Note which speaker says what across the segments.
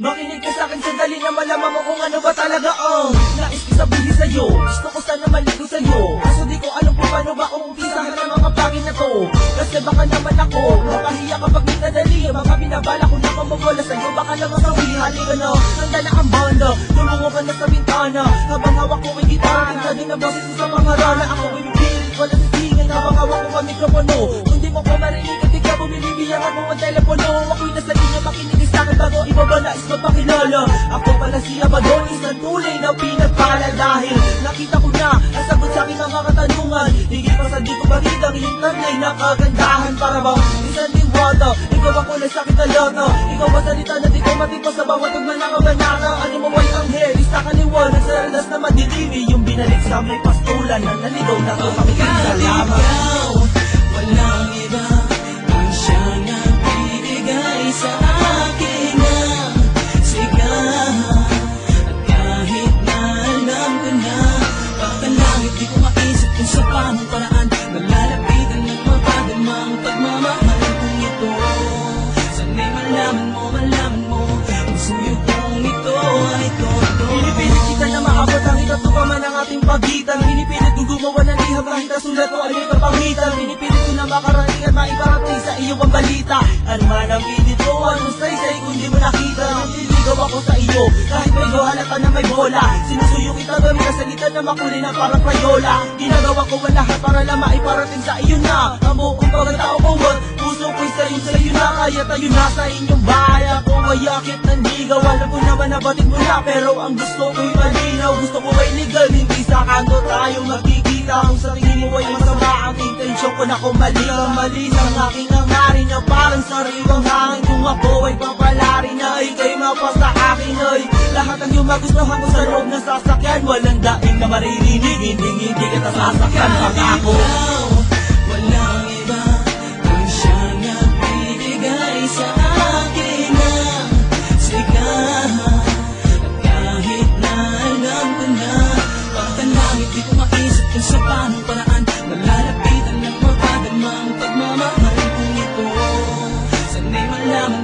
Speaker 1: Makinig ka sa'kin sandali na malaman mo kung ano ba talaga nais ko sabihin sa'yo, gusto ko sana maligo sa'yo. Kaso di ko alam kung paano ba umpisahan ang mga bagay na to. Kasi baka naman ako mapahiya kapag minadali. Baka binabala ko na mabobola sa'yo. Baka naman sabihan ka na nandala ang banda, tulungo ka na sa bintana. Habang hawak ko may gitara, tingnan din ang boses mo sa mga rana. Ako ay pipilit, wala sisingin habang hawak ko ang mikropono. Kung di mo pa marinig at di ka bumibibiyaan mo ang telepono. Ako'y nasa linya, makinig sa'kin bago ibaba nais magpakilala. Ako pala si Abadon, isang tunay na pinagpala. Dahil nakita ko na ang sagot sa'king mga katanungan. Higit pa sa di ko bakitang hintanay na kagandahan. Para bang isang diwata, ikaw ang kulay sa'king talata. Ikaw ang salita na di ko matipa sa bawat tugma na kabanata. Ano mo ay ang heri sa kaliwanag sa radas na madilimi. Yung binalik sa may pastulan na naligaw na ito pakikisalamat.
Speaker 2: Ikaw, walang iba ang siyang nagbibigay sa akin ng sigahan. At kahit na alam ko na pagkalangit, di ko maisip kung sa paanong paraan malalapitan at mapadama ang pagmamahal kong ito. Sana'y malaman mo ang suyo kong ito ay totoo.
Speaker 1: Pinipilit kita na maabot ang ikatuka man ang ating pagitan. Pinipilit kong gumawa ng liham kahit nasulat ko ay may kapangitan. Pinipilit ko na makarating at maiparating sa iyo ang balita. Ano man ang pilit ko, anong saysay kung di mo nakita. Nandiligaw ako sa iyo kahit may halata na may bola. Sinusuyo kita gamit ang salita na makulay na parang payola. Ginagawa ko ang lahat para lang maiparating sa iyo na ang buong pagkatao ko at puso ko'y sa'yo na. Kaya tayo na sa inyong bahay. Ako ay akit ng ligaw. Alam ko naman na batid mo na, pero ang gusto ko'y malinaw. Gusto ko ay legal, hindi sa kanto tayo magkikita. Kung sa tingin mo ay masama ang intensyon ko na kung mali ang mali ng aking hangarin na parang sariwang hangin. Kung ako ay papalari na ika'y mapasa akin ay lahat ang iyong magustuhan ko sa loob ng sasakyan. Walang daing na maririnig, hindi kita sasakyan pangako.
Speaker 2: Ikaw, walang iba ang siyang nagbibigay sa akin ng sigahan. At kahit na alam ko na pagkalangit, di ko maisip kung sa paanong paraan malalapitan at mapadama ang pagmamahal kong ito. Sana'y malaman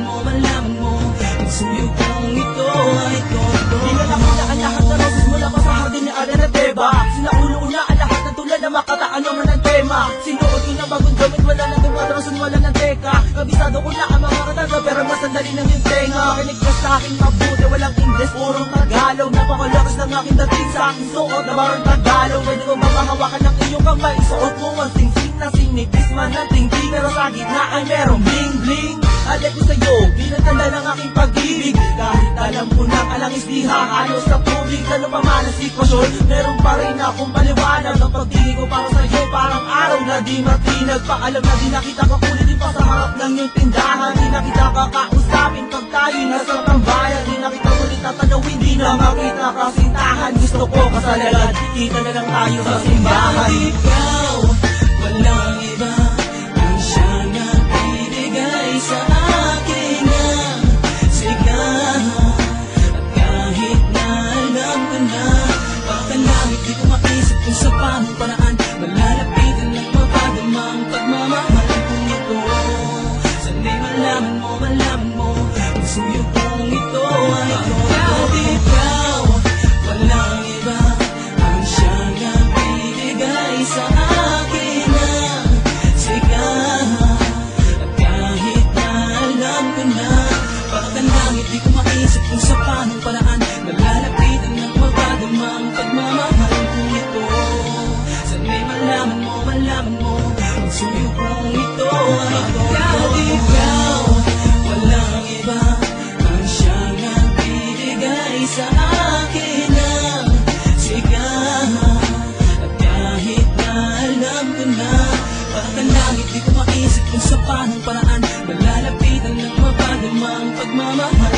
Speaker 2: mo ang suyo kong ito ay totoo.
Speaker 1: Pinalakita ang lahat na roses mula pa sa hardin ni Alan at Eva. Sinaulo na ang lahat ng tulad na makataan naman ang tema. Sinuot ko na bagong gamit, wala na tumatrason, wala na teka. Kabisado ko na ang mga kataga, pero masandali ng yung tenga. Kinig ka sa aking mabuti, walang Ingles, purong Tagalog. Napakalakas ng aking dating sa aking suot na parang Tagalog. Pwede ko mapahawakan ng iyong kamay, suot mo ang sing-sing na sinipis man ng tingting. Pero sa gitna ay merong bling-bling. Alay ko sa'yo, pinatanda ng aking pag-ibig. Kahit alam ko na kalangis di hahalos sa tubig. Ano pa man ang sitwasyon, meron pa rin akong paliwanag. Ang pagtingin ko para sa'yo, parang araw na di matinag. Paalam na di na kita kakulit, di pa sa harap ng iyong tindahan. Di na kita kakausapin pag tayo'y nasa tambayan. Di na kita ulit tatanawin, di na makita kasintahan. Gusto ko kasalanan, kita na lang tayo sa simbahan.
Speaker 2: Ikaw, walang iba ang siyang nagbibigay sa akin ng sigahan. At kahit na alam ko na pagkalangit, di ko maisip kung sa paanong paraan malalapitan at mapadama ang pagmamahal kong ito. Sana'y malaman mo ang suyo kong ito ay totoo. Ikaw, walang iba ang siyang nagbibigay sa akin ng sigahan. At kahit na alam ko na pagkalangit, di ko maisip kung sa paanong paraan malalapitan at mapadama ang pagmamahal kong ito. Sana'y malaman mo ang suyo kong ito ay totoo. Ikaw, walang iba ang siyang nagbibigay sa akin ng sigahan. At kahit na alam ko na pagkalangit, di ko maisip kung sa paanong paraan malalapitan at mapadama ang pagmamahal